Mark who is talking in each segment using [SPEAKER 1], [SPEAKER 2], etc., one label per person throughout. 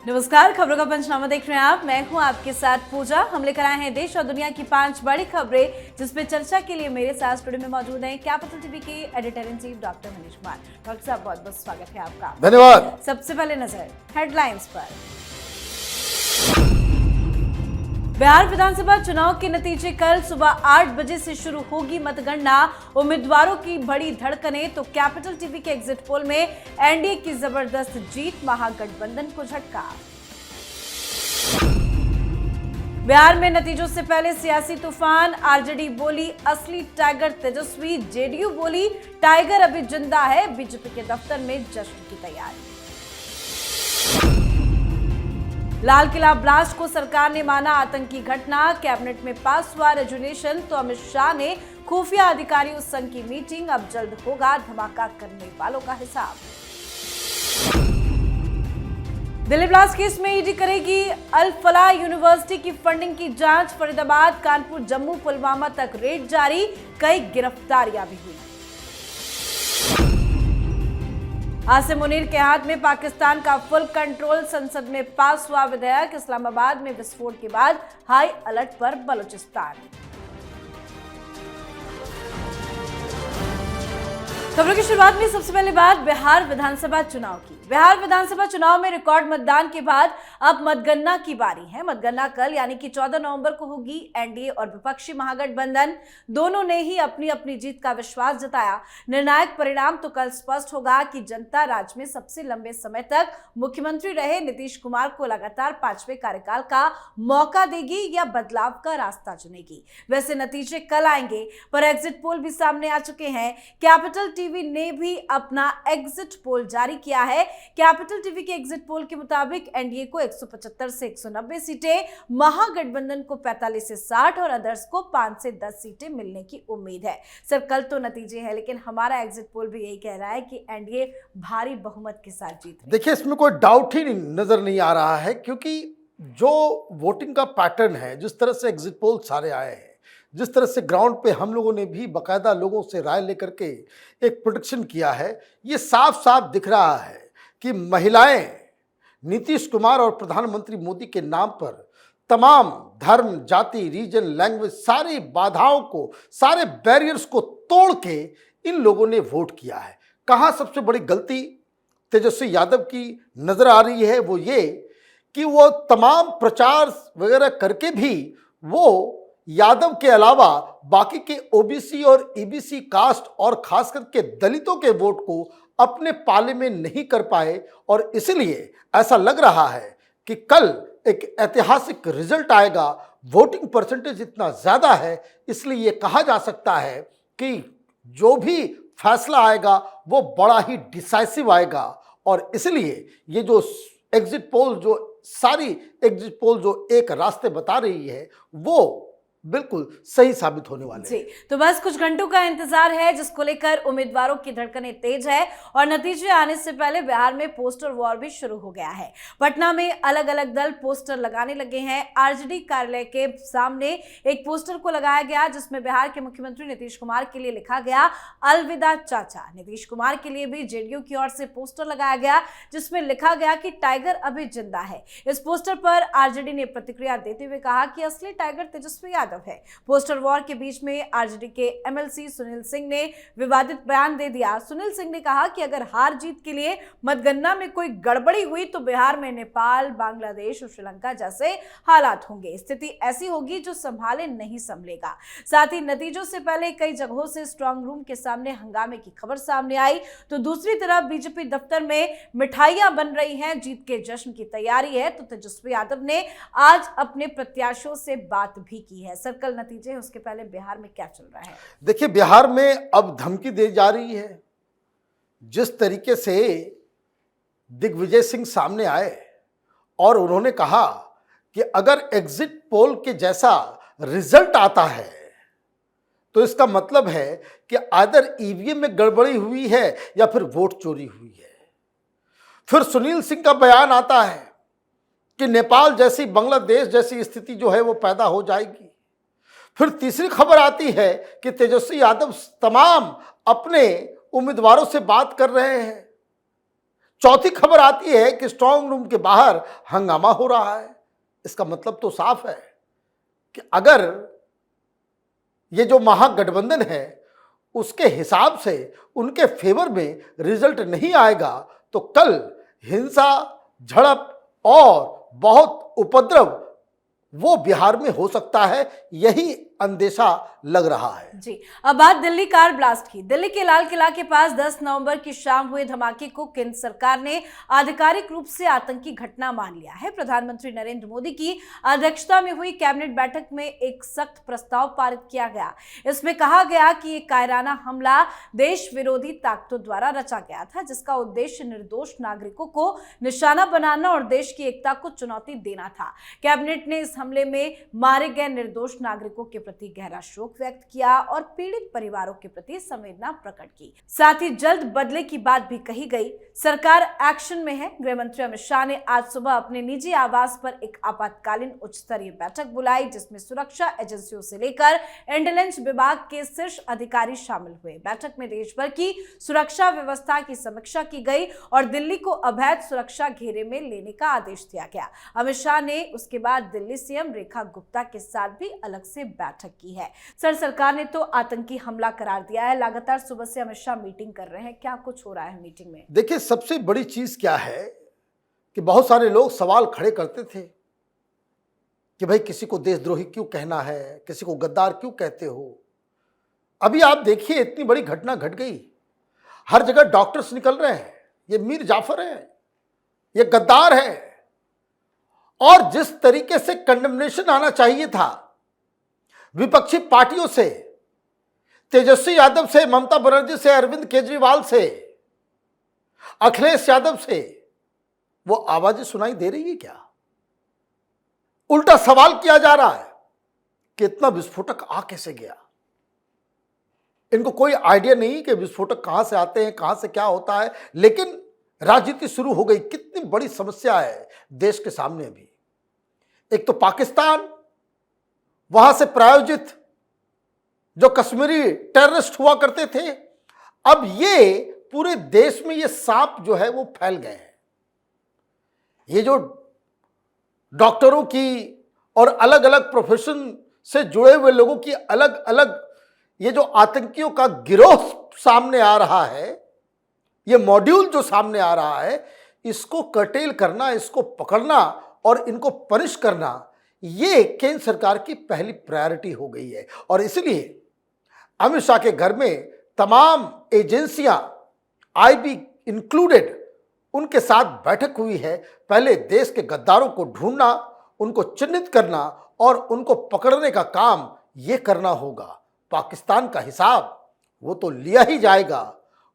[SPEAKER 1] नमस्कार, खबरों का पंचनामा देख रहे हैं आप। मैं हूं आपके साथ पूजा। हम लेकर आए हैं देश और दुनिया की 5 बड़ी खबरें, जिसमें चर्चा के लिए मेरे साथ स्टूडियो में मौजूद हैं कैपिटल टीवी के editor in chief doctor Manish Kumar. Doctor साहब, बहुत बहुत स्वागत है आपका।
[SPEAKER 2] धन्यवाद।
[SPEAKER 1] सबसे पहले नजर हेडलाइंस पर। बिहार विधानसभा चुनाव के नतीजे कल सुबह 8 बजे से शुरू होगी मतगणना। उम्मीदवारों की बड़ी धड़कनें, तो कैपिटल टीवी के एग्जिट पोल में एनडीए की जबरदस्त जीत, महागठबंधन को झटका। बिहार में नतीजों से पहले सियासी तूफान। आरजेडी बोली असली टाइगर तेजस्वी, जेडीयू बोली टाइगर अभी जिंदा है। बीजेपी के दफ्तर में जश्न की तैयारी। लाल किला ब्लास्ट को सरकार ने माना आतंकी घटना। कैबिनेट में पास हुआ रेजोल्यूशन, तो अमित शाह ने खुफिया अधिकारियों संघ की मीटिंग। अब जल्द होगा धमाका करने वालों का हिसाब। दिल्ली ब्लास्ट केस में ईडी करेगी अल फलाह यूनिवर्सिटी की फंडिंग की जांच। फरीदाबाद, कानपुर, जम्मू, पुलवामा तक रेड जारी। कई गिरफ्तारियां भी हुई। आसिम मुनीर के हाथ में पाकिस्तान का फुल कंट्रोल। संसद में पास हुआ विधेयक। इस्लामाबाद में विस्फोट के बाद हाई अलर्ट पर बलूचिस्तान। खबरों की शुरुआत में सबसे पहले बात बिहार विधानसभा चुनाव की। बिहार विधानसभा चुनाव में रिकॉर्ड मतदान के बाद अब मतगणना की बारी है। मतगणना कल यानी कि 14 नवंबर को होगी। एनडीए और विपक्षी महागठबंधन दोनों ने ही अपनी अपनी जीत का विश्वास जताया। निर्णायक परिणाम तो कल स्पष्ट होगा कि जनता राज्य में सबसे लंबे समय तक मुख्यमंत्री रहे नीतीश कुमार को लगातार 5वें कार्यकाल का मौका देगी या बदलाव का रास्ता चुनेगी। वैसे नतीजे कल आएंगे, पर एग्जिट पोल भी सामने आ चुके हैं। कैपिटल टीवी ने भी अपना एग्जिट पोल जारी किया है। कैपिटल टीवी के एग्जिट पोल के मुताबिक एनडीए को 175 से 190 सीटें, महागठबंधन को 45 से 60 और अदर्स को 5 से 10 सीटें मिलने की उम्मीद है। सर, कल तो नतीजे हैं, लेकिन हमारा एग्जिट पोल भी यही कह रहा है कि एनडीए भारी बहुमत के साथ जीत।
[SPEAKER 2] देखिए, इसमें कोई डाउट ही नजर नहीं आ रहा है, क्योंकि जो वोटिंग का पैटर्न है, जिस तरह से एग्जिट पोल सारे आए हैं, जिस तरह से ग्राउंड पे हम लोगों ने भी बाकायदा लोगों से राय लेकर के एक प्रोडिक्शन किया है, ये साफ साफ दिख रहा है कि महिलाएं नीतीश कुमार और प्रधानमंत्री मोदी के नाम पर तमाम धर्म, जाति, रीजन, लैंग्वेज, सारी बाधाओं को, सारे बैरियर्स को तोड़ के इन लोगों ने वोट किया है। कहाँ सबसे बड़ी गलती तेजस्वी यादव की नजर आ रही है, वो ये कि वो तमाम प्रचार वगैरह करके भी वो यादव के अलावा बाकी के ओबीसी और ईबीसी कास्ट और खास करके दलितों के वोट को अपने पाले में नहीं कर पाए, और इसलिए ऐसा लग रहा है कि कल एक ऐतिहासिक रिजल्ट आएगा। वोटिंग परसेंटेज इतना ज्यादा है, इसलिए ये कहा जा सकता है कि जो भी फैसला आएगा वो बड़ा ही डिसाइसिव आएगा। और इसलिए ये जो एग्जिट पोल, जो सारी एग्जिट पोल जो एक रास्ते बता रही है, वो बिल्कुल सही साबित होने वाले हैं।
[SPEAKER 1] तो बस कुछ घंटों का इंतजार है, जिसको लेकर उम्मीदवारों की धड़कनें तेज है और नतीजे आने से पहले बिहार में पोस्टर वॉर भी शुरू हो गया है। पटना में अलग अलग दल पोस्टर लगाने लगे हैं। आरजेडी कार्यालय के सामने एक पोस्टर को लगाया गया, जिसमें बिहार के मुख्यमंत्री नीतीश कुमार के लिए लिखा गया अलविदा चाचा। नीतीश कुमार के लिए भी जेडीयू की ओर से पोस्टर लगाया गया, जिसमें लिखा गया कि टाइगर अभी जिंदा है। इस पोस्टर पर आरजेडी ने प्रतिक्रिया देते हुए कहा कि असली टाइगर तेजस्वी यादव है। पोस्टर वॉर के बीच में आरजेडी के एमएलसी सुनील सिंह ने विवादित बयान दे दिया। सुनील सिंह ने कहा कि अगर हार जीत के लिए मतगणना में कोई गड़बड़ी हुई तो बिहार में नेपाल, बांग्लादेश और श्रीलंका जैसे हालात होंगे। स्थिति ऐसी होगी जो संभाले नहीं संभलेगा। साथ ही नतीजों से पहले कई जगहों से स्ट्रांग रूम के सामने हंगामे की खबर सामने आई, तो दूसरी तरफ बीजेपी दफ्तर में मिठाइयां बन रही हैं। जीत के जश्न की तैयारी है। तो तेजस्वी यादव ने आज अपने प्रत्याशियों से बात भी की है। सर्कल नतीजे, उसके पहले बिहार में क्या चल रहा है?
[SPEAKER 2] देखिए, बिहार में अब धमकी दी जा रही है। जिस तरीके से दिग्विजय सिंह सामने आए और उन्होंने कहा कि अगर एग्जिट पोल के जैसा रिजल्ट आता है तो इसका मतलब है कि आदर ईवीएम में गड़बड़ी हुई है या फिर वोट चोरी हुई है। फिर सुनील सिंह का बयान आता है कि नेपाल जैसी, बांग्लादेश जैसी स्थिति जो है वो पैदा हो जाएगी। फिर तीसरी खबर आती है कि तेजस्वी यादव तमाम अपने उम्मीदवारों से बात कर रहे हैं। चौथी खबर आती है कि स्ट्रांग रूम के बाहर हंगामा हो रहा है। इसका मतलब तो साफ है कि अगर ये जो महागठबंधन है उसके हिसाब से उनके फेवर में रिजल्ट नहीं आएगा तो कल हिंसा, झड़प और बहुत उपद्रव वो बिहार में हो सकता है, यही अंदेशा लग रहा है।
[SPEAKER 1] जी, अब बात दिल्ली कार ब्लास्ट की। दिल्ली के लाल किला के पास 10 नवंबर की शाम हुए धमाके को केंद्र सरकार ने आधिकारिक रूप से आतंकी घटना मान लिया है। प्रधानमंत्री नरेंद्र मोदी की अध्यक्षता में हुई कैबिनेट बैठक में एक सख्त प्रस्ताव पारित किया गया। इसमें कहा गया कि ये कायराना हमला देश विरोधी ताकतों द्वारा रचा गया था, जिसका उद्देश्य निर्दोष नागरिकों को निशाना बनाना और देश की एकता को चुनौती देना था। कैबिनेट ने इस हमले में मारे गए निर्दोष नागरिकों के प्रति गहरा शोक व्यक्त किया और पीड़ित परिवारों के प्रति संवेदना प्रकट की। साथ ही जल्द बदले की बात भी कही गई। सरकार एक्शन में है। गृह मंत्री अमित शाह ने आज सुबह अपने निजी आवास पर एक आपातकालीन उच्च स्तरीय बैठक बुलाई, जिसमें सुरक्षा एजेंसियों से लेकर इंटेलिजेंस विभाग के शीर्ष अधिकारी शामिल हुए। बैठक में देश भर की सुरक्षा व्यवस्था की समीक्षा की गई और दिल्ली को अवैध सुरक्षा घेरे में लेने का आदेश दिया गया। अमित शाह ने उसके बाद दिल्ली सीएम रेखा गुप्ता के साथ भी अलग से बैठक की है। सरकार ने तो आतंकी हमला करार दिया है। लगातार सुबह से अमित शाह मीटिंग कर रहे हैं। क्या कुछ हो रहा है मीटिंग में?
[SPEAKER 2] देखिए, सबसे बड़ी चीज क्या है कि बहुत सारे लोग सवाल खड़े करते थे कि भाई किसी को देशद्रोही क्यों कहना है, किसी को गद्दार क्यों कहते हो। अभी आप देखिए, इतनी बड़ी घटना घट गई, हर जगह डॉक्टर्स निकल रहे हैं, ये मीर जाफर है, ये गद्दार है। और जिस तरीके से कंडेमनेशन आना चाहिए था विपक्षी पार्टियों से, तेजस्वी यादव से, ममता बनर्जी से, अरविंद केजरीवाल से, अखिलेश यादव से, वो आवाजें सुनाई दे रही है क्या? उल्टा सवाल किया जा रहा है कि इतना विस्फोटक आ कैसे गया। इनको कोई आइडिया नहीं कि विस्फोटक कहां से आते हैं, कहां से क्या होता है, लेकिन राजनीति शुरू हो गई। कितनी बड़ी समस्या है देश के सामने अभी। एक तो पाकिस्तान, वहां से प्रायोजित जो कश्मीरी टेररिस्ट हुआ करते थे, अब ये पूरे देश में ये सांप जो है वो फैल गए हैं। ये जो डॉक्टरों की और अलग अलग प्रोफेशन से जुड़े हुए लोगों की अलग अलग ये जो आतंकियों का गिरोह सामने आ रहा है, ये मॉड्यूल जो सामने आ रहा है, इसको कर्टेल करना, इसको पकड़ना और इनको पनिश करना, ये केंद्र सरकार की पहली प्रायोरिटी हो गई है। और इसलिए अमित शाह के घर में तमाम एजेंसियां, आईबी इंक्लूडेड, उनके साथ बैठक हुई है। पहले देश के गद्दारों को ढूंढना, उनको चिन्हित करना और उनको पकड़ने का काम ये करना होगा। पाकिस्तान का हिसाब वो तो लिया ही जाएगा,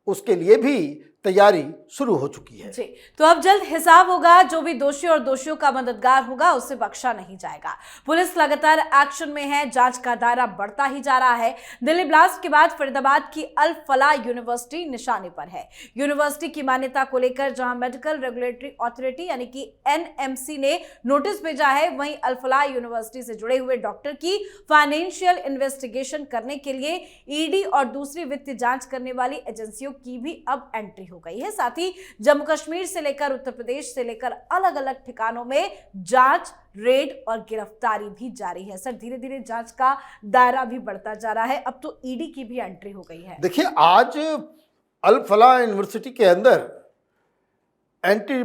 [SPEAKER 2] उसके लिए भी तैयारी शुरू हो चुकी है।
[SPEAKER 1] जी, तो अब जल्द हिसाब होगा। जो भी दोषी और दोषियों का मददगार होगा उसे बख्शा नहीं जाएगा। पुलिस लगातार एक्शन में है। जांच का दायरा बढ़ता ही जा रहा है। दिल्ली ब्लास्ट के बाद फरीदाबाद की अल फलाह यूनिवर्सिटी निशाने पर है। यूनिवर्सिटी की मान्यता को लेकर जहां मेडिकल रेगुलेटरी अथॉरिटी यानी कि एनएमसी ने नोटिस भेजा है, वहीं अल फलाह यूनिवर्सिटी से जुड़े हुए डॉक्टर की फाइनेंशियल इन्वेस्टिगेशन करने के लिए ईडी और दूसरी वित्तीय जांच करने वाली एजेंसियों की भी अब एंट्री हो गई है। साथ ही जम्मू कश्मीर से लेकर उत्तर प्रदेश से लेकर अलग अलग ठिकानों में जांच, रेड और गिरफ्तारी भी जारी है। सर, धीरे धीरे जांच का दायरा भी बढ़ता जा रहा है। अब तो ईडी की भी एंट्री हो गई है।
[SPEAKER 2] देखिए, आज अल फलाह यूनिवर्सिटी के अंदर एंटी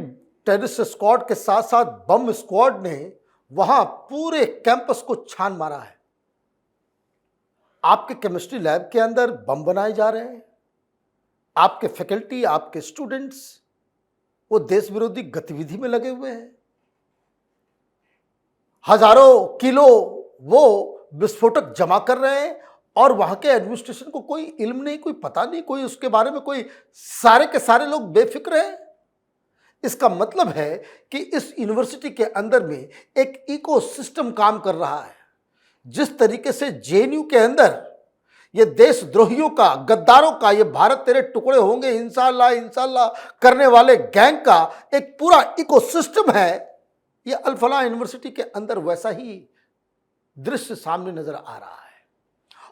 [SPEAKER 2] टेररिस्ट स्क्वाड के साथ साथ बम स्क्वाड ने वहां पूरे कैंपस को छान मारा है। आपके केमिस्ट्री लैब के अंदर बम बनाए जा रहे हैं। आपके फैकल्टी, आपके स्टूडेंट्स वो देश विरोधी गतिविधि में लगे हुए हैं। हजारों किलो वो विस्फोटक जमा कर रहे हैं और वहां के एडमिनिस्ट्रेशन को कोई इल्म नहीं, कोई पता नहीं, कोई उसके बारे में, कोई सारे के सारे लोग बेफिक्र हैं। इसका मतलब है कि इस यूनिवर्सिटी के अंदर में एक इकोसिस्टम काम कर रहा है। जिस तरीके से जेएनयू के अंदर ये देशद्रोहियों का, गद्दारों का, ये भारत तेरे टुकड़े होंगे इंशाअल्लाह इंशाअल्लाह करने वाले गैंग का एक पूरा इकोसिस्टम है, ये अल फलाह यूनिवर्सिटी के अंदर वैसा ही दृश्य सामने नजर आ रहा है।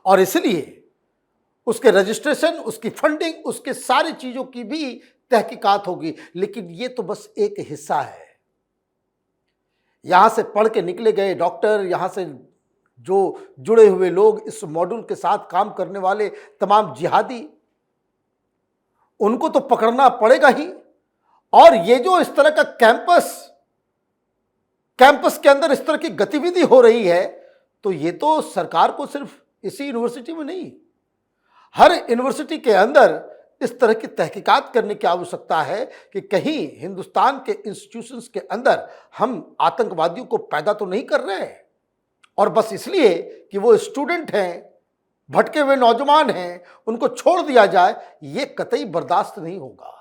[SPEAKER 2] और इसलिए उसके रजिस्ट्रेशन, उसकी फंडिंग, उसके सारी चीजों की भी तहकीकात होगी। लेकिन ये तो बस एक हिस्सा है। यहां से पढ़ के निकले गए डॉक्टर, यहां से जो जुड़े हुए लोग, इस मॉड्यूल के साथ काम करने वाले तमाम जिहादी, उनको तो पकड़ना पड़ेगा ही। और ये जो इस तरह का कैंपस के अंदर इस तरह की गतिविधि हो रही है, तो ये तो सरकार को सिर्फ इसी यूनिवर्सिटी में नहीं, हर यूनिवर्सिटी के अंदर इस तरह की तहकीकात करने की आवश्यकता है कि कहीं हिंदुस्तान के इंस्टीट्यूशंस के अंदर हम आतंकवादियों को पैदा तो नहीं कर रहे हैं, और बस इसलिए कि वो स्टूडेंट हैं, भटके हुए नौजवान हैं, उनको छोड़ दिया जाए, ये कतई बर्दाश्त नहीं होगा।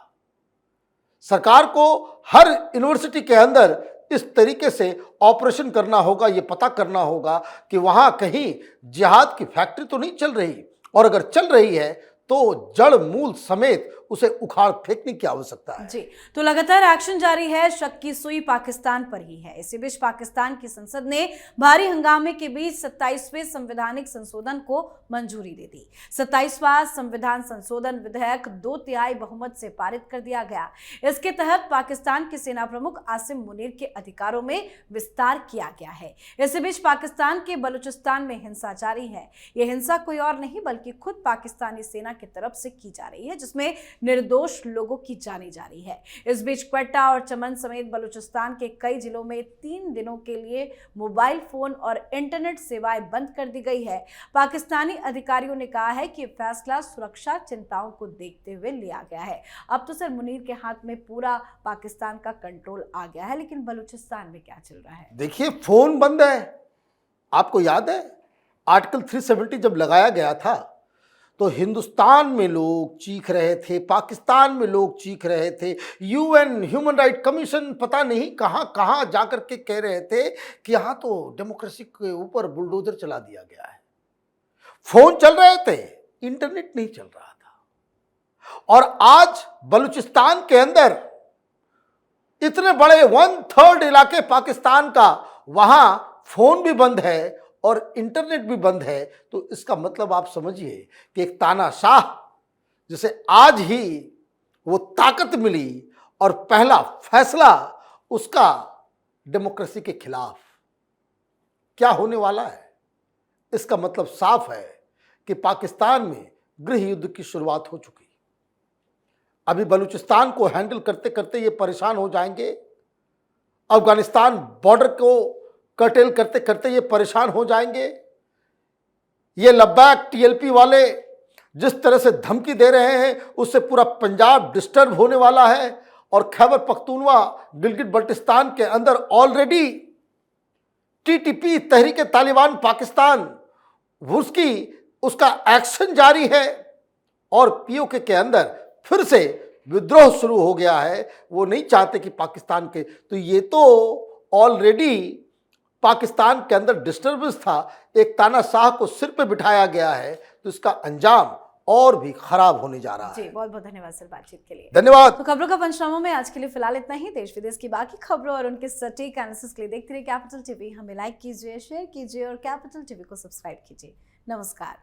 [SPEAKER 2] सरकार को हर यूनिवर्सिटी के अंदर इस तरीके से ऑपरेशन करना होगा, ये पता करना होगा कि वहां कहीं जिहाद की फैक्ट्री तो नहीं चल रही, और अगर चल रही है तो जड़ मूल समेत उसे उखाड़ फेंकने की आवश्यकता है।
[SPEAKER 1] जी, तो लगातार एक्शन जारी है। शक की सुई पाकिस्तान पर ही है। इसी बीच पाकिस्तान की संसद ने भारी हंगामे के बीच 27वें संवैधानिक संशोधन को मंजूरी दे दी। 27वां संविधान संशोधन विधेयक 2/3 बहुमत से पारित कर दिया गया। इसके तहत पाकिस्तान के सेना प्रमुख आसिम मुनीर के अधिकारों में विस्तार किया गया है। इसी बीच पाकिस्तान के बलूचिस्तान में हिंसा जारी है। यह हिंसा कोई और नहीं बल्कि खुद पाकिस्तानी सेना की तरफ से की जा रही है, जिसमें निर्दोष लोगों की जाने जा रही है। इस बीच क्वेटा और चमन समेत बलूचिस्तान के कई जिलों में 3 दिनों के लिए मोबाइल फोन और इंटरनेट सेवाएं बंद कर दी गई है। पाकिस्तानी अधिकारियों ने कहा है कि फैसला सुरक्षा चिंताओं को देखते हुए लिया गया है। अब तो सर मुनीर के हाथ में पूरा पाकिस्तान का कंट्रोल आ गया है, लेकिन बलूचिस्तान में क्या चल रहा है?
[SPEAKER 2] देखिए, फोन बंद है। आपको याद है आर्टिकल 370 जब लगाया गया था तो हिंदुस्तान में लोग चीख रहे थे, पाकिस्तान में लोग चीख रहे थे, यूएन ह्यूमन राइट कमीशन पता नहीं कहां कहां जाकर के कह रहे थे कि यहां तो डेमोक्रेसी के ऊपर बुलडोजर चला दिया गया है। फोन चल रहे थे, इंटरनेट नहीं चल रहा था। और आज बलूचिस्तान के अंदर इतने बड़े 1/3 इलाके पाकिस्तान का, वहां फोन भी बंद है और इंटरनेट भी बंद है। तो इसका मतलब आप समझिए कि एक तानाशाह जिसे आज ही वो ताकत मिली और पहला फैसला उसका डेमोक्रेसी के खिलाफ, क्या होने वाला है? इसका मतलब साफ है कि पाकिस्तान में गृह युद्ध की शुरुआत हो चुकी। अभी बलूचिस्तान को हैंडल करते करते ये परेशान हो जाएंगे, अफगानिस्तान बॉर्डर को कर्टेल करते करते ये परेशान हो जाएंगे। ये लद्दाख टीएलपी वाले जिस तरह से धमकी दे रहे हैं, उससे पूरा पंजाब डिस्टर्ब होने वाला है। और खैबर पख्तूनवा, गिलगित बल्टिस्तान के अंदर ऑलरेडी टीटीपी, तहरीक तालिबान पाकिस्तान, उसका एक्शन जारी है। और पीओके के अंदर फिर से विद्रोह शुरू हो गया है। वो नहीं चाहते कि पाकिस्तान के, तो ये तो ऑलरेडी पाकिस्तान के अंदर डिस्टर्बेंस था, एक तानाशाह को सिर पे बिठाया गया है, तो इसका अंजाम और भी खराब होने जा रहा है।
[SPEAKER 1] जी, बहुत बहुत धन्यवाद सर बातचीत के लिए।
[SPEAKER 2] धन्यवाद।
[SPEAKER 1] तो खबरों का पंचनामा में आज के लिए फिलहाल इतना ही। देश विदेश की बाकी खबरों और उनके सटीक एनालिसिस के लिए देखते रहिए कैपिटल टीवी। हमें लाइक कीजिए, शेयर कीजिए और कैपिटल टीवी को सब्सक्राइब कीजिए। नमस्कार।